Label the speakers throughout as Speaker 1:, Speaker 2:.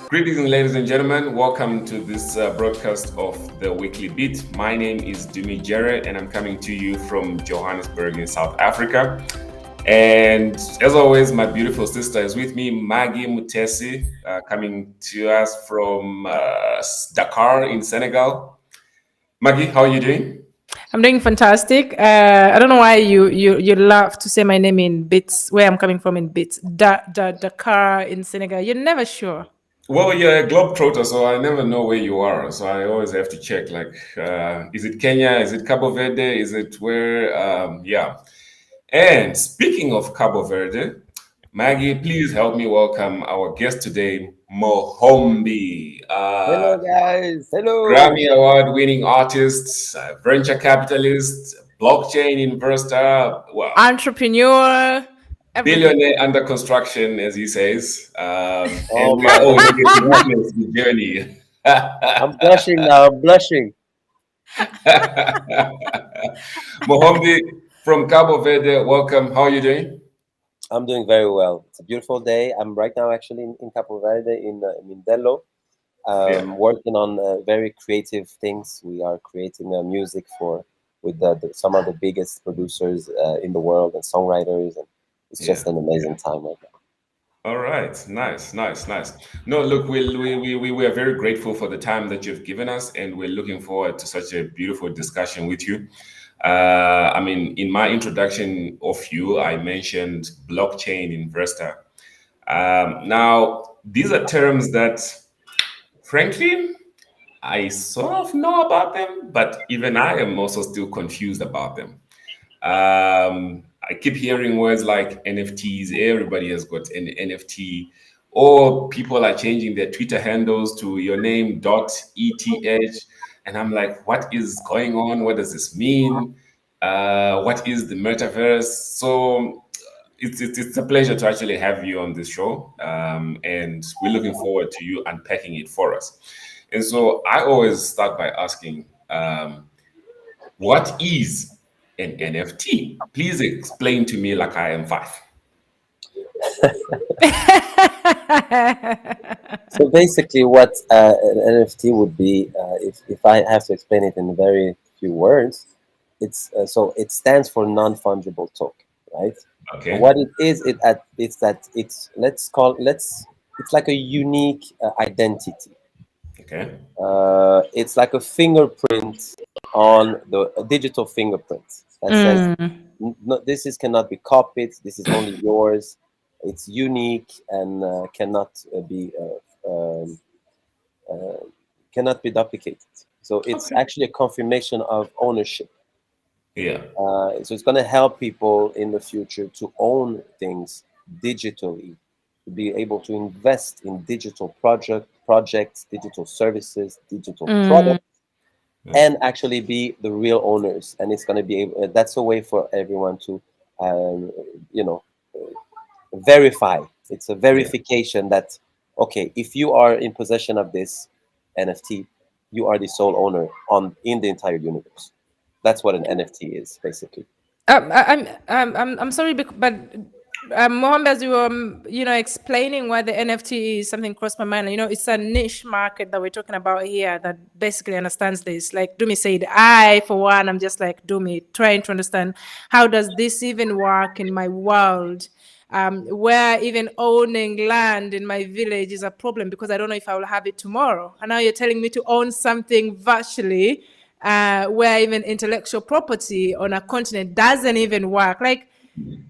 Speaker 1: Greetings, ladies and gentlemen. Welcome to this broadcast of the Weekly Beat. My name is Dumi Jere, and I'm coming to you from Johannesburg in South Africa. And as always, my beautiful sister is with me, Maggie Mutesi, coming to us from Dakar in Senegal. Maggie, how are you doing?
Speaker 2: I'm doing fantastic. I don't know why you love to say my name in bits, where I'm coming from in bits. Dakar in Senegal. You're never sure.
Speaker 1: Well, you're a globetrotter, so I never know where you are. So I always have to check, like, is it Kenya? Is it Cabo Verde? Is it where? Yeah. And speaking of Cabo Verde, Maggie, please help me welcome our guest today, Mohombi.
Speaker 3: Hello, guys. Hello.
Speaker 1: Grammy Award-winning artist, venture capitalist, blockchain investor, well,
Speaker 2: Entrepreneur.
Speaker 1: billionaire under construction, as he says. And
Speaker 3: Oh
Speaker 1: we are
Speaker 3: my
Speaker 1: all
Speaker 3: God.
Speaker 1: here to witness the journey.
Speaker 3: I'm blushing now. I'm blushing.
Speaker 1: Mohombi from Cabo Verde, welcome. How are you doing?
Speaker 3: I'm doing very well. It's a beautiful day. I'm right now actually in Capo Verde in Mindelo,
Speaker 1: Yeah.
Speaker 3: working on very creative things. We are creating music with some of the biggest producers in the world and songwriters, and it's just an amazing time right now.
Speaker 1: All right, nice. No, look, we are very grateful for the time that you've given us, and we're looking forward to such a beautiful discussion with you. I mean, in my introduction of you, I mentioned blockchain investor. Now, these are terms that, frankly, I sort of know about them, but even I am also still confused about them. I keep hearing words like NFTs. Everybody has got an NFT, or people are changing their Twitter handles to your name .eth, and I'm like, what is going on? What does this mean? What is the metaverse? So it's a pleasure to actually have you on this show, and we're looking forward to you unpacking it for us. And so I always start by asking, what is an NFT? Please explain to me like I am 5.
Speaker 3: So basically, what an NFT would be, if I have to explain it in very few words, so it stands for non-fungible token, right?
Speaker 1: Okay.
Speaker 3: And what it is, it's like a unique identity.
Speaker 1: Okay.
Speaker 3: It's like a fingerprint on a digital fingerprint that says, no, cannot be copied. This is only yours. It's unique and cannot be duplicated. So it's actually a confirmation of ownership.
Speaker 1: Yeah.
Speaker 3: So it's going to help people in the future to own things digitally, to be able to invest in digital projects, digital services, digital products, and actually be the real owners. And it's going to be able, that's a way for everyone to, verify. It's a verification that, okay, if you are in possession of this NFT, you are the sole owner in the entire universe. That's what an NFT is, basically.
Speaker 2: I'm sorry, but Mohammed, as you were explaining what the NFT is, something crossed my mind. It's a niche market that we're talking about here that basically understands this. Like Dumi said, I, for one, I'm just like Dumi, trying to understand how does this even work in my world, where even owning land in my village is a problem because I don't know if I will have it tomorrow. And now you're telling me to own something virtually, where even intellectual property on a continent doesn't even work. Like,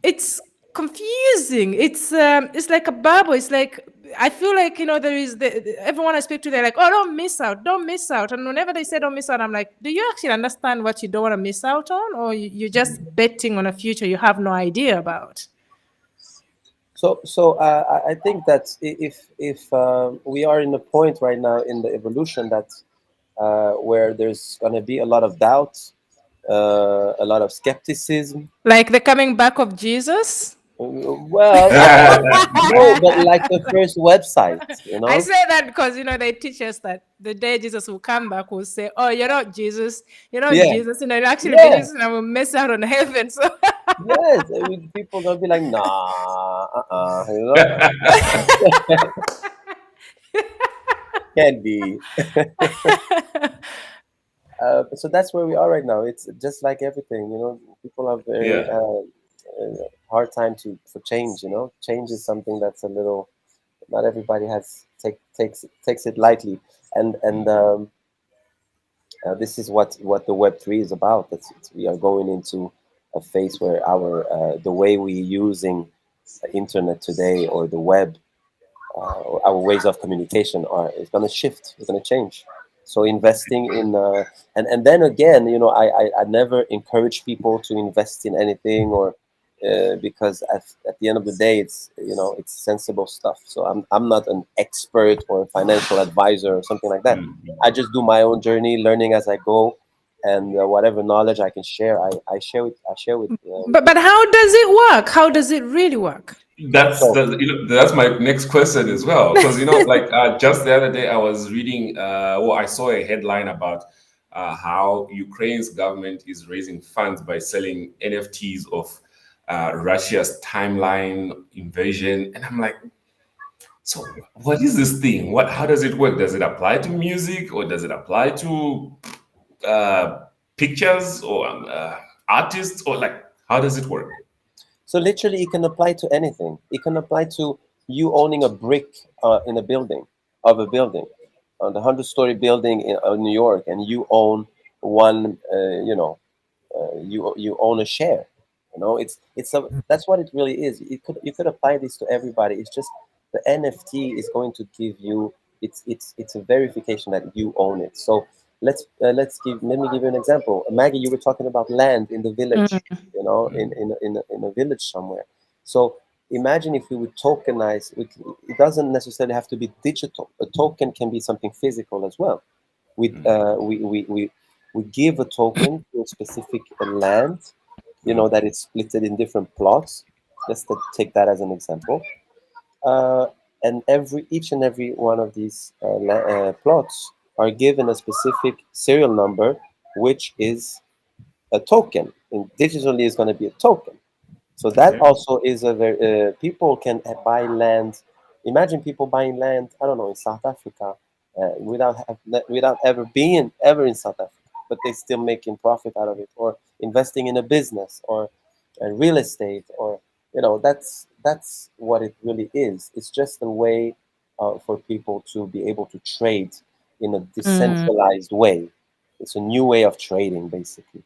Speaker 2: it's confusing. It's like a bubble. It's like, I feel like, there is everyone I speak to, they're like, oh, don't miss out. And whenever they say don't miss out, I'm like, do you actually understand what you don't want to miss out on? Or you're just betting on a future you have no idea about?
Speaker 3: So I think that if we are in a point right now in the evolution that where there's going to be a lot of doubt, a lot of skepticism.
Speaker 2: Like the coming back of Jesus?
Speaker 3: Well, no, but like the first website, you
Speaker 2: I
Speaker 3: know?
Speaker 2: say that because they teach us that the day Jesus will come back, will say, "Oh, you're not Jesus. You're not
Speaker 3: Yeah,
Speaker 2: Jesus. You're actually be
Speaker 3: yeah,
Speaker 2: Jesus, and I will miss out on heaven." So
Speaker 3: yes. I mean, people gonna be like, nah, you know, can't be. So that's where we are right now. It's just like everything, you know. People have very
Speaker 1: Yeah.
Speaker 3: hard time for change. You know, change is something that's a little. Not everybody takes it lightly, and this is what the Web3 is about. We are going into a phase where the way we're using the internet today or the web, our ways of communication is going to shift. It's going to change. So investing in and then again, you know, I never encourage people to invest in anything or because at the end of the day, it's, you know, it's sensible stuff. So I'm not an expert or a financial advisor or something like that.
Speaker 1: Mm.
Speaker 3: I just do my own journey, learning as I go, and whatever knowledge I can share, I share with
Speaker 2: but
Speaker 3: people.
Speaker 2: how does it work? How does it really work?
Speaker 1: That's
Speaker 3: So
Speaker 1: the, that's my next question as well, because like just the other day I was reading, well, I saw a headline about how Ukraine's government is raising funds by selling NFTs of Russia's timeline invasion, and I'm like, so what is this thing? How does it work? Does it apply to music, or does it apply to uh, pictures, or artists, or like how does it work?
Speaker 3: So literally, it can apply to anything. It can apply to you owning a brick in a building of a building, on the 100-story building in New York, and you own one. You own a share. You know, that's what it really is. You could apply this to everybody. It's just the NFT is going to give you it's a verification that you own it. So let me give you an example. Maggie, you were talking about land in the village, you know, in a village somewhere. So imagine if we would tokenize. It doesn't necessarily have to be digital. A token can be something physical as well. We we give a token to a specific land, you know, that it's split in different plots. Just to take that as an example. Uh, and each and every one of these plots are given a specific serial number, which is a token. And digitally is going to be a token. So that
Speaker 1: Okay.
Speaker 3: also is a very people can buy land. Imagine people buying land. I don't know, in South Africa, without ever being ever in South Africa, but they still making profit out of it, or investing in a business, or real estate, or, you know, that's what it really is. It's just a way for people to be able to trade in a decentralized way. It's a new way of trading, basically.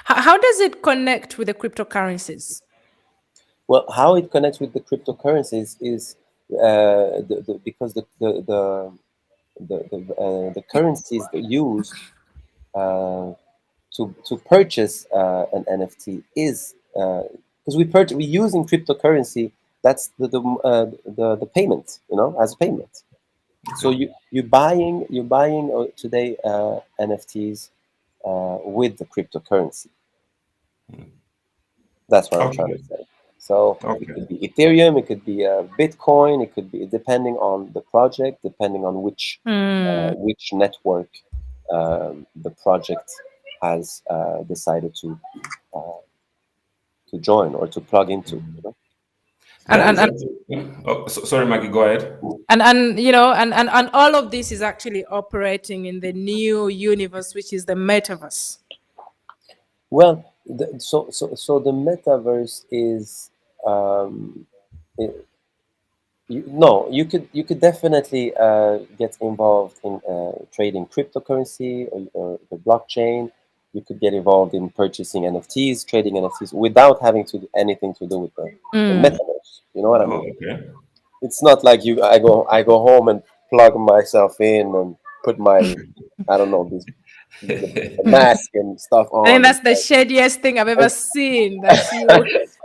Speaker 2: How does it connect with the cryptocurrencies?
Speaker 3: Well, how it connects with the cryptocurrencies is because the currencies that used to purchase an NFT is because we using cryptocurrency. That's the payment, you know, as a payment. So
Speaker 1: Okay.
Speaker 3: you're buying today NFTs with the cryptocurrency. That's what I'm trying to
Speaker 1: Okay.
Speaker 3: say. So it
Speaker 1: Okay.
Speaker 3: could be Ethereum, it could be Bitcoin, it could be, depending on the project, depending on which network the project has decided to join or to plug into. You know?
Speaker 2: And
Speaker 1: That
Speaker 2: and
Speaker 1: is
Speaker 2: and
Speaker 1: actually. Oh, sorry, Maggie. Go ahead.
Speaker 2: and all of this is actually operating in the new universe, which is the metaverse.
Speaker 3: Well, so the metaverse is um, it, no, you could definitely get involved in trading cryptocurrency or the blockchain. You could get involved in purchasing NFTs, trading NFTs without having to do anything to do with the metaverse. You know what I
Speaker 1: Oh,
Speaker 3: mean?
Speaker 1: okay.
Speaker 3: It's not like I go home and plug myself in and put my, I don't know, the mask and stuff
Speaker 2: I think
Speaker 3: on and
Speaker 2: that's the shadiest thing I've ever seen. That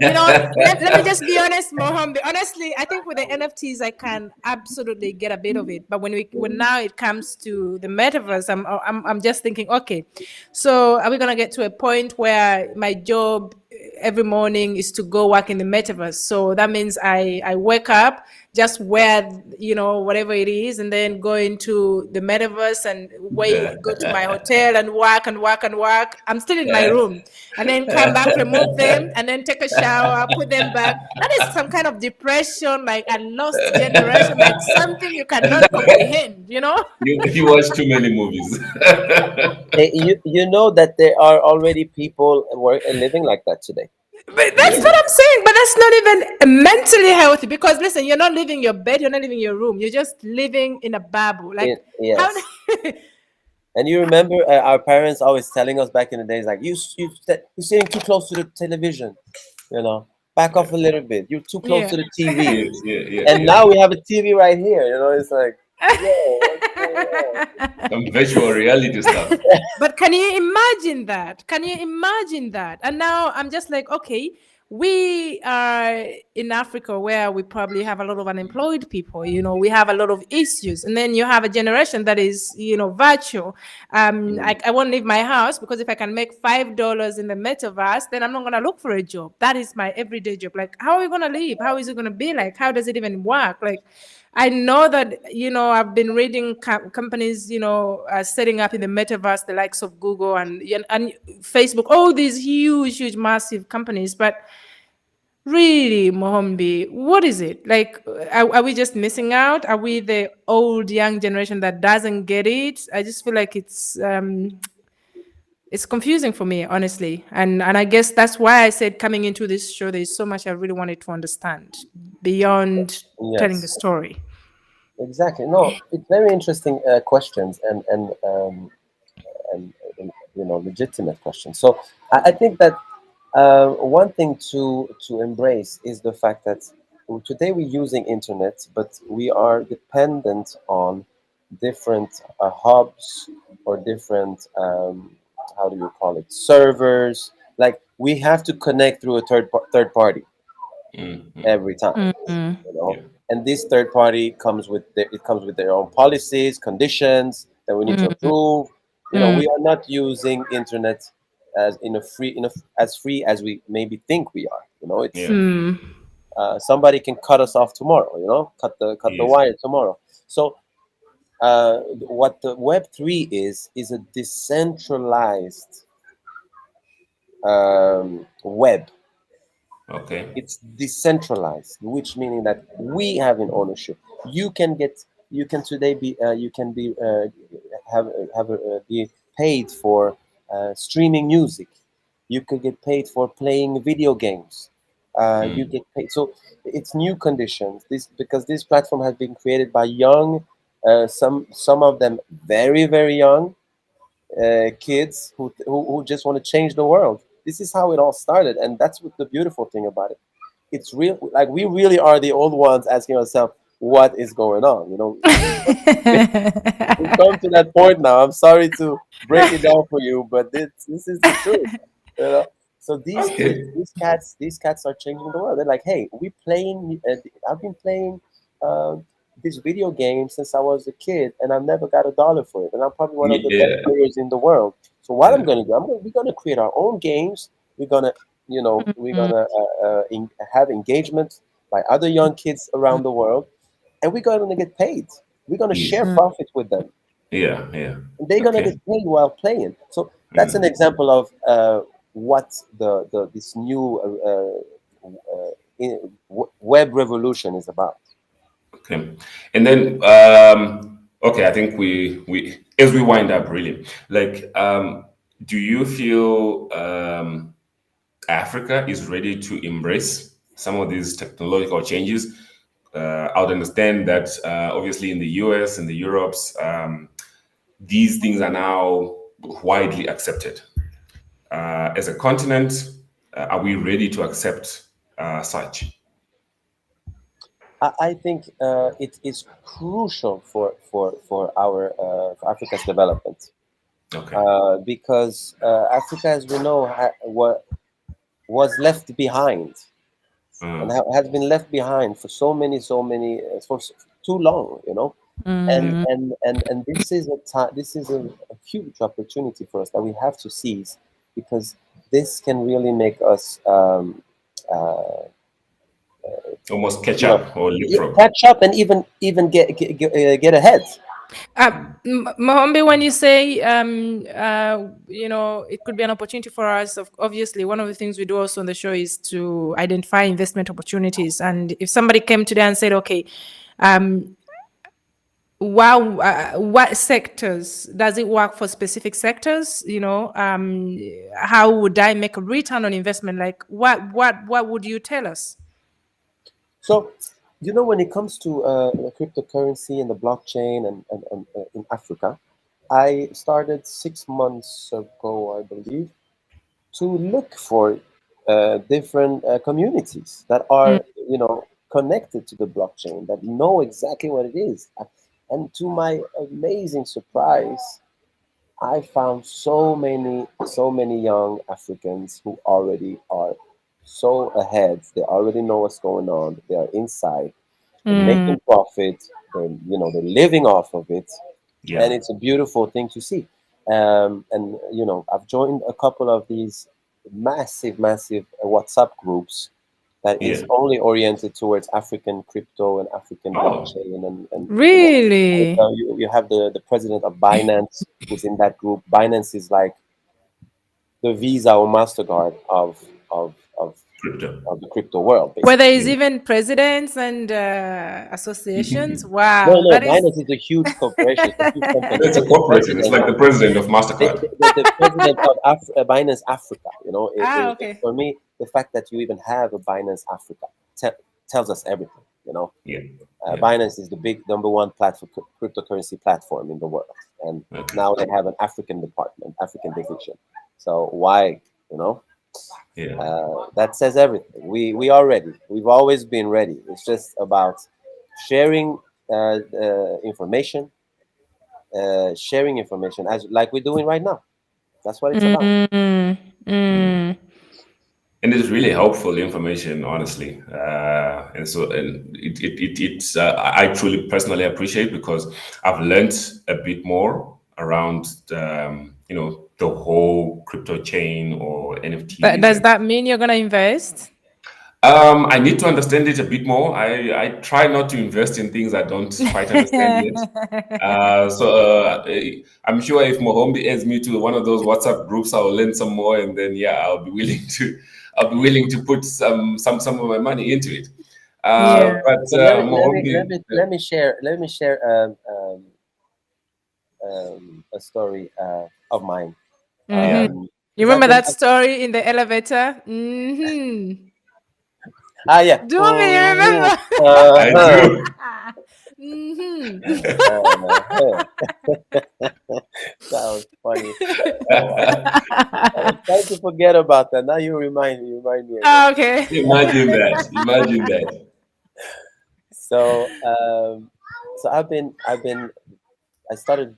Speaker 2: let me just be honest, Mohammed. Honestly, I think with the NFTs, I can absolutely get a bit of it. But when now it comes to the metaverse, I'm just thinking, okay, so are we gonna get to a point where my job every morning is to go work in the metaverse. So that means I wake up, just wear, whatever it is, and then go into the metaverse and go to my hotel and work and work and work. I'm still in my room, and then come back, remove them, and then take a shower, put them back. That is some kind of depression, like a lost generation, like something you cannot comprehend,
Speaker 1: You watch too many movies.
Speaker 3: Hey, you know that there are already people living like that today.
Speaker 2: But that's what I'm saying. But that's not even mentally healthy, because listen, you're not leaving your bed, you're not leaving your room, you're just living in a bubble. Like, how?
Speaker 3: Yes. And you remember our parents always telling us back in the days, like, you're sitting too close to the television, back off a little bit. You're too close
Speaker 2: Yeah.
Speaker 3: to the TV.
Speaker 1: Yeah.
Speaker 3: And now we have a TV right here. It's like, whoa, what's going on?
Speaker 1: Some virtual reality stuff.
Speaker 2: But can you imagine that? Can you imagine that? And now I'm just like, okay, we are in Africa where we probably have a lot of unemployed people. We have a lot of issues, and then you have a generation that is, virtual. I won't leave my house, because if I can make $5 in the metaverse, then I'm not gonna look for a job. That is my everyday job. Like, how are we gonna live? How is it gonna be like? How does it even work? Like, I know that, I've been reading companies, setting up in the metaverse, the likes of Google and Facebook, all these huge, massive companies. But really, Mohambi, what is it? Like, are we just missing out? Are we the old, young generation that doesn't get it? I just feel like it's confusing for me, honestly. And I guess that's why I said, coming into this show, there's so much I really wanted to understand beyond telling the
Speaker 3: Yes,
Speaker 2: story.
Speaker 3: exactly. No, it's very interesting questions and legitimate questions. So I think that one thing to embrace is the fact that today we're using internet, but we are dependent on different hubs or different how do you call it, servers. Like, we have to connect through a third party every time,
Speaker 1: Yeah.
Speaker 3: and this third party comes with their own policies, conditions that we need to approve. We are not using internet as as free as we maybe think we are. It's
Speaker 1: Yeah.
Speaker 3: somebody can cut us off tomorrow. Cut the
Speaker 1: Yes.
Speaker 3: wire tomorrow. So what the Web3 is a decentralized web.
Speaker 1: Okay.
Speaker 3: It's decentralized, which meaning that we have an ownership. You can today be you can be be paid for streaming music. You could get paid for playing video games. You get paid. So it's new conditions. Because this platform has been created by young, some of them very young kids who just want to change the world. This is how it all started, and that's what the beautiful thing about it. It's real. Like, we really are the old ones asking ourselves, what is going on? We come to that point now. I'm sorry to break it down for you, but this is the truth. You know. So these kids,
Speaker 1: Okay.
Speaker 3: these cats are changing the world. They're like, hey, we playing. I've been playing uh, this video game since I was a kid, and I've never got $1 for it. And I'm probably one of the best
Speaker 1: Yeah.
Speaker 3: players in the world. So what I'm
Speaker 1: Yeah.
Speaker 3: gonna do, we're gonna create our own games. We're gonna, have engagement by other young kids around the world, and we're gonna get paid. We're gonna
Speaker 1: Yes.
Speaker 3: share profits with them,
Speaker 1: Yeah. Yeah.
Speaker 3: and they're gonna get
Speaker 1: Okay.
Speaker 3: paid while playing. So that's an example of what the this new web revolution is about.
Speaker 1: Okay. And then okay, I think we as we wind up, really, like, do you feel Africa is ready to embrace some of these technological changes? I would understand that obviously in the US and the Europes, these things are now widely accepted. As a continent, are we ready to accept such?
Speaker 3: I think it is crucial for our for Africa's development,
Speaker 1: Okay.
Speaker 3: because Africa, as we know, was left behind, and has been left behind for so many too long, and this is a time, this is a huge opportunity for us that we have to seize, because this can really make us
Speaker 1: Almost catch
Speaker 3: you know,
Speaker 1: up or leapfrog.
Speaker 3: catch up and even get ahead.
Speaker 2: Mohombi, when you say it could be an opportunity for us, obviously one of the things we do also on the show is to identify investment opportunities. And if somebody came today and said, okay, wow, what sectors does it work for? Specific sectors, how would I make a return on investment? Like what would you tell us?
Speaker 3: So, when it comes to cryptocurrency and the blockchain and in Africa, I started 6 months ago, I believe, to look for different communities that are, connected to the blockchain, that know exactly what it is. And to my amazing surprise, I found so many young Africans who already are so ahead. They already know what's going on. They are inside. They're making profit. They're living off of it, and
Speaker 1: Yeah.
Speaker 3: it's a beautiful thing to see. And I've joined a couple of these massive WhatsApp groups that is
Speaker 1: Yeah.
Speaker 3: only oriented towards African crypto and African
Speaker 1: Oh,
Speaker 3: blockchain, and
Speaker 2: Really?
Speaker 3: you have the president of Binance who's in that group. Binance is like the Visa or Mastercard of of,
Speaker 1: crypto.
Speaker 3: of the crypto world,
Speaker 2: Where there
Speaker 3: basically.
Speaker 2: is even presidents and associations.
Speaker 3: No,
Speaker 2: Wow,
Speaker 3: no,
Speaker 2: that is.
Speaker 3: Binance is a huge corporation. It's a huge company.
Speaker 1: It's a
Speaker 3: The
Speaker 1: corporation. It's
Speaker 3: president,
Speaker 1: like the president of Mastercard.
Speaker 3: the president of Binance Africa.
Speaker 2: Okay.
Speaker 3: For me, the fact that you even have a Binance Africa tells us everything.
Speaker 1: Yeah. Yeah.
Speaker 3: Binance is the big number one platform, cryptocurrency platform in the world, and
Speaker 1: Okay.
Speaker 3: now they have an African department, African division. So why,
Speaker 1: Yeah.
Speaker 3: that says everything. We are ready. We've always been ready. It's just about sharing information, as like we're doing right now. That's what it's about.
Speaker 1: And it's really helpful information, honestly. It's I truly personally appreciate, because I've learned a bit more around the whole crypto chain or NFTs.
Speaker 2: Does that mean you're gonna invest?
Speaker 1: I need to understand it a bit more. I try not to invest in things I don't quite understand yet. I'm sure if Mohombi adds me to one of those WhatsApp groups, I'll learn some more, and then I'll be willing to put some of my money into it.
Speaker 2: Yeah.
Speaker 1: But
Speaker 3: So let me let me let
Speaker 1: Mohombi,
Speaker 3: me let me share a story of mine.
Speaker 1: yeah,
Speaker 2: You
Speaker 3: 'Cause I've
Speaker 2: remember
Speaker 3: been
Speaker 2: that story in the elevator? Mm-hmm.
Speaker 3: yeah.
Speaker 2: Do you remember?
Speaker 1: I
Speaker 3: Uh-huh.
Speaker 1: do.
Speaker 2: Mm-hmm.
Speaker 3: Uh-huh. That was funny. I was trying to forget about that. Now you remind me again.
Speaker 2: Okay.
Speaker 1: Imagine that. Imagine that.
Speaker 3: So I started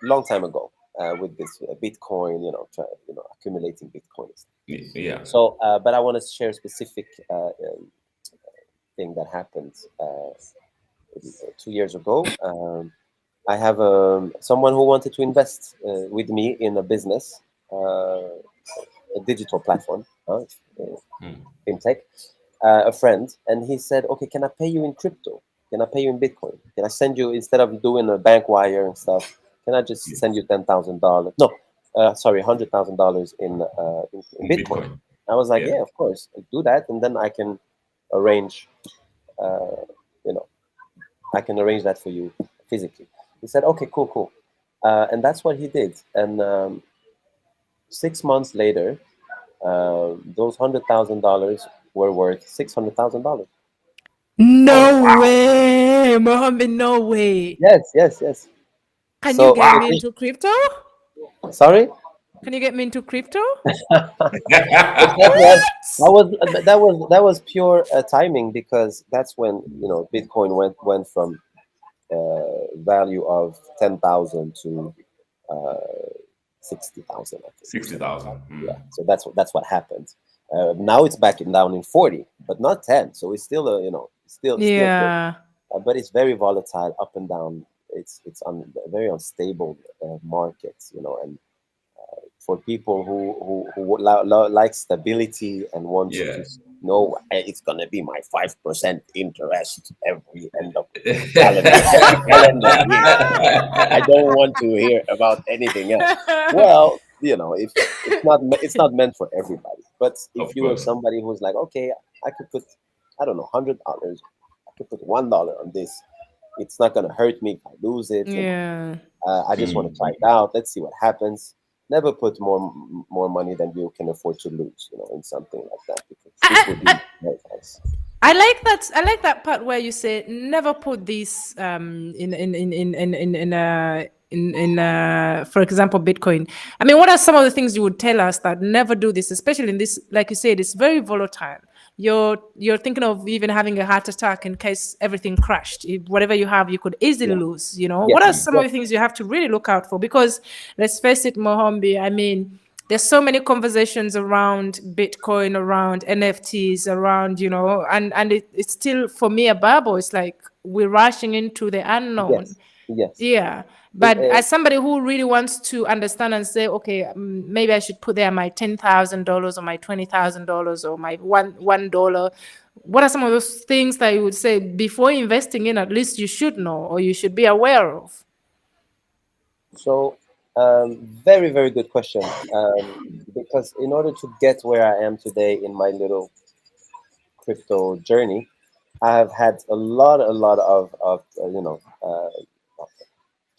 Speaker 3: a long time ago with this Bitcoin, accumulating Bitcoins.
Speaker 1: Yeah.
Speaker 3: So, but I want to share a specific thing that happened 2 years ago. I have someone who wanted to invest with me in a business, a digital platform, fintech, a friend, and he said, "Okay, can I pay you in crypto? Can I pay you in Bitcoin? Can I send you, instead of doing a bank wire and stuff? Can I just send you $10,000? No, sorry, $100,000 in
Speaker 1: In
Speaker 3: Bitcoin."
Speaker 1: Bitcoin.
Speaker 3: I was like,
Speaker 1: Yeah.
Speaker 3: "Yeah, of course, do that, and then I can arrange, uh, you know, I can arrange that for you physically." He said, "Okay, cool." And that's what he did. And 6 months later, those $100,000 were worth $600,000.
Speaker 1: Oh
Speaker 2: No
Speaker 1: wow.
Speaker 2: way, Mohammed, no way.
Speaker 3: Yes.
Speaker 2: Can you
Speaker 3: So,
Speaker 2: get me into crypto?
Speaker 3: sorry,
Speaker 2: Can you get me into crypto?
Speaker 3: but
Speaker 2: What?
Speaker 3: that was pure timing, because that's when Bitcoin went from value of 10,000 to uh, 60,000, I think.
Speaker 1: 60,000.
Speaker 3: Yeah, so that's what happened. Now it's back down in 40, but not 10. So it's still still good.
Speaker 2: Yeah.
Speaker 3: But it's very volatile, up and down. It's very unstable market, and for people who like stability and want
Speaker 1: Yeah.
Speaker 3: to know it's gonna be my 5% interest every end of calendar year. I don't want to hear about anything else. Well, if it's not meant for everybody. But if
Speaker 1: Of
Speaker 3: you are
Speaker 1: course.
Speaker 3: somebody who's like, okay, I could put, I don't know, $100. I could put $1 on this. It's not gonna hurt me if I lose it.
Speaker 2: Yeah.
Speaker 3: I just want to try it out. Let's see what happens. Never put more money than you can afford to lose, in something like that, because this
Speaker 2: I,
Speaker 3: would
Speaker 2: I,
Speaker 3: be very nice.
Speaker 2: I like that. I like that part where you say never put these for example, Bitcoin. I mean, what are some of the things you would tell us that never do this, especially in this, like you said, it's very volatile. You're thinking of even having a heart attack in case everything crashed. If whatever you have, you could easily
Speaker 3: Yeah.
Speaker 2: lose. What are
Speaker 3: Yes.
Speaker 2: some of
Speaker 3: Yes.
Speaker 2: the things you have to really look out for? Because let's face it, Mohambi. I mean, there's so many conversations around Bitcoin, around NFTs, around, and it's still for me a bubble. It's like we're rushing into the unknown.
Speaker 3: Yes. Yes.
Speaker 2: Yeah.
Speaker 3: It,
Speaker 2: But as somebody who really wants to understand and say, okay, maybe I should put there my $10,000 or my $20,000 or my $1. What are some of those things that you would say before investing in, at least you should know or you should be aware of?
Speaker 3: so, very, very good question. Because in order to get where I am today in my little crypto journey, I have had a lot of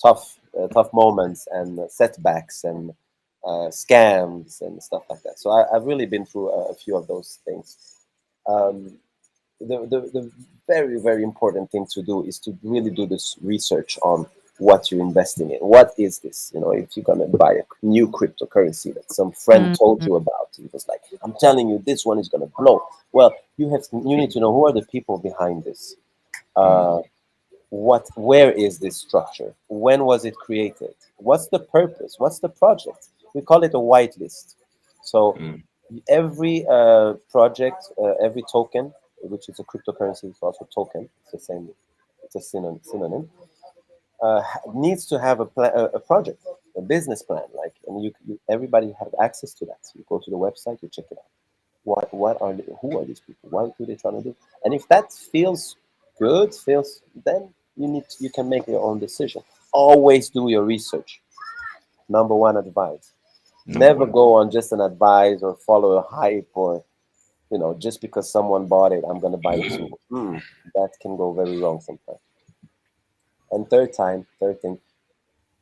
Speaker 3: tough moments and setbacks and scams and stuff like that. So I've really been through a few of those things. Um, the very, very important thing to do is to really do this research on what you're investing in. What is this? If you're gonna buy a new cryptocurrency that some friend told you about, he was like, "I'm telling you, this one is gonna blow." Well, you need to know who are the people behind this. Uh, where is this structure? When was it created? What's the purpose? What's the project? We call it a whitelist. So every project, every token, which is a cryptocurrency, is also token. It's the same. It's a synonym. Needs to have a project, a business plan. Like, and everybody have access to that. So you go to the website, you check it out. Who are these people? What do they trying to do? And if that feels good, then you can make your own decision. Always do your research. Number one advice.
Speaker 1: Number
Speaker 3: Never
Speaker 1: one.
Speaker 3: go on just an advice or follow a hype or just because someone bought it, I'm gonna buy it too. That can go very wrong sometimes. And third thing,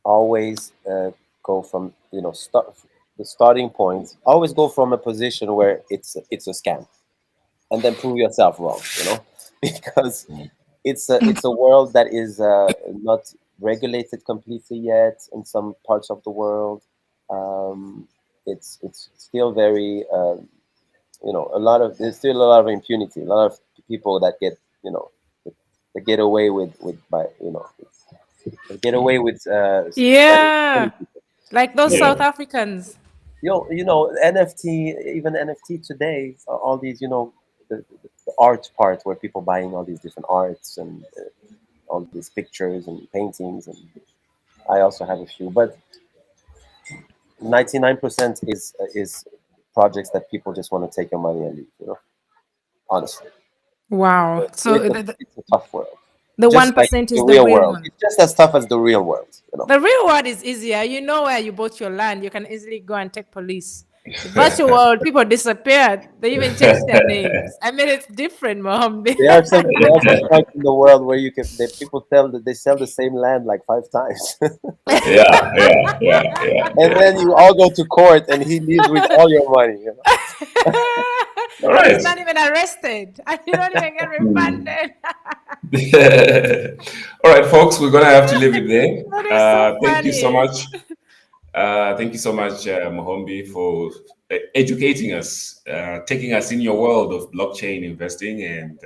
Speaker 3: always go from the starting point. Always go from a position where it's a scam, and then prove yourself wrong. Because it's a world that is not regulated completely yet in some parts of the world. It's still very there's still a lot of impunity. A lot of people that get away with by they get away with
Speaker 2: Yeah. Like those
Speaker 1: Yeah.
Speaker 2: South Africans.
Speaker 3: NFT, even NFT today, all these, the art part where people buying all these different arts and all these pictures and paintings, and I also have a few, but 99% is projects that people just want to take your money and leave. Honestly,
Speaker 2: Wow. So
Speaker 3: it's a tough world,
Speaker 2: the
Speaker 3: just like
Speaker 2: 1%
Speaker 3: the
Speaker 2: is the
Speaker 3: real
Speaker 2: real
Speaker 3: world.
Speaker 2: one.
Speaker 3: It's just as tough as the real world.
Speaker 2: The real world is easier. You know where you bought your land. You can easily go and take police. The virtual world, people disappeared. They even changed their names. I mean, it's different, Mom.
Speaker 3: There are some parts in the world where people tell that they sell the same land like 5 times.
Speaker 1: Yeah. Yeah. Yeah. Yeah.
Speaker 3: And then you all go to court and he leaves with all your money.
Speaker 1: All
Speaker 2: And he's
Speaker 1: right.
Speaker 2: not even arrested. And you don't even get refunded.
Speaker 1: All right, folks, we're gonna have to leave it there.
Speaker 2: That is so
Speaker 1: Thank you so
Speaker 2: funny.
Speaker 1: much. Thank you so much, Mohombi, for educating us, taking us in your world of blockchain investing, and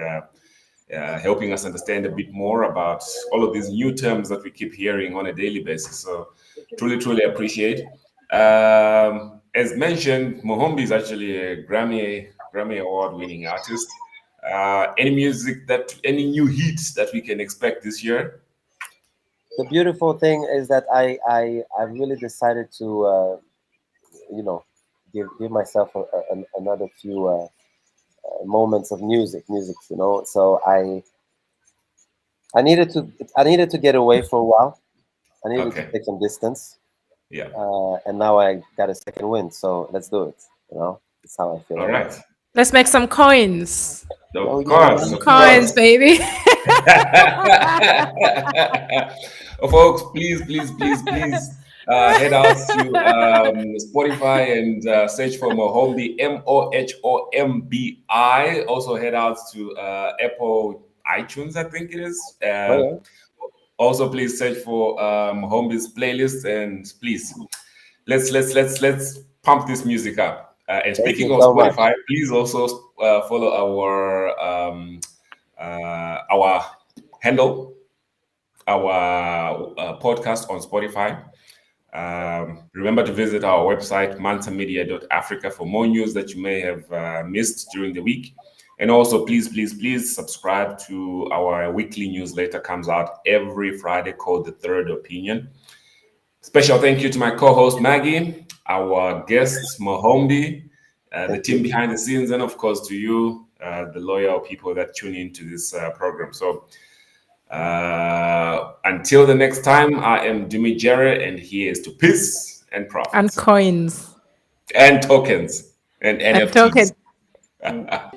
Speaker 1: helping us understand a bit more about all of these new terms that we keep hearing on a daily basis. So, truly, truly appreciate. As mentioned, Mohombi is actually a Grammy award-winning artist. Any new hits that we can expect this year?
Speaker 3: The beautiful thing is that I really decided to you know, give myself another few moments of music, you know. So I needed to get away for a while. I needed to
Speaker 1: Okay.
Speaker 3: take some distance,
Speaker 1: Yeah.
Speaker 3: and now I got a second wind. So let's do it. You know, that's how I feel
Speaker 1: All
Speaker 3: right
Speaker 1: right.
Speaker 3: now.
Speaker 2: Let's make some coins.
Speaker 3: Oh
Speaker 1: Of
Speaker 3: yeah,
Speaker 1: course.
Speaker 3: yeah.
Speaker 2: Some
Speaker 1: Of
Speaker 2: coins,
Speaker 1: course.
Speaker 2: baby.
Speaker 1: Folks, please head out to Spotify and search for Mohombi, Mohombi. Also head out to Apple iTunes, I think it is.
Speaker 3: Oh yeah.
Speaker 1: Also, please search for Mohombi's playlist, and please let's pump this music up. And
Speaker 3: Thank you
Speaker 1: speaking of
Speaker 3: so much.
Speaker 1: Spotify, please also follow our handle, our podcast on Spotify. Remember to visit our website, mantamedia.africa, for more news that you may have missed during the week. And also, please subscribe to our weekly newsletter. Comes out every Friday, called The Third Opinion. Special thank you to my co-host Maggie, our guests Mohombi, the
Speaker 3: Thank
Speaker 1: team
Speaker 3: you.
Speaker 1: behind the scenes, and of course to you, the loyal people that tune into this program. So until the next time, I am Dimi Jerry, and here's to peace and
Speaker 2: And
Speaker 1: profits
Speaker 2: coins.
Speaker 1: and tokens and
Speaker 2: And token.
Speaker 1: NFTs.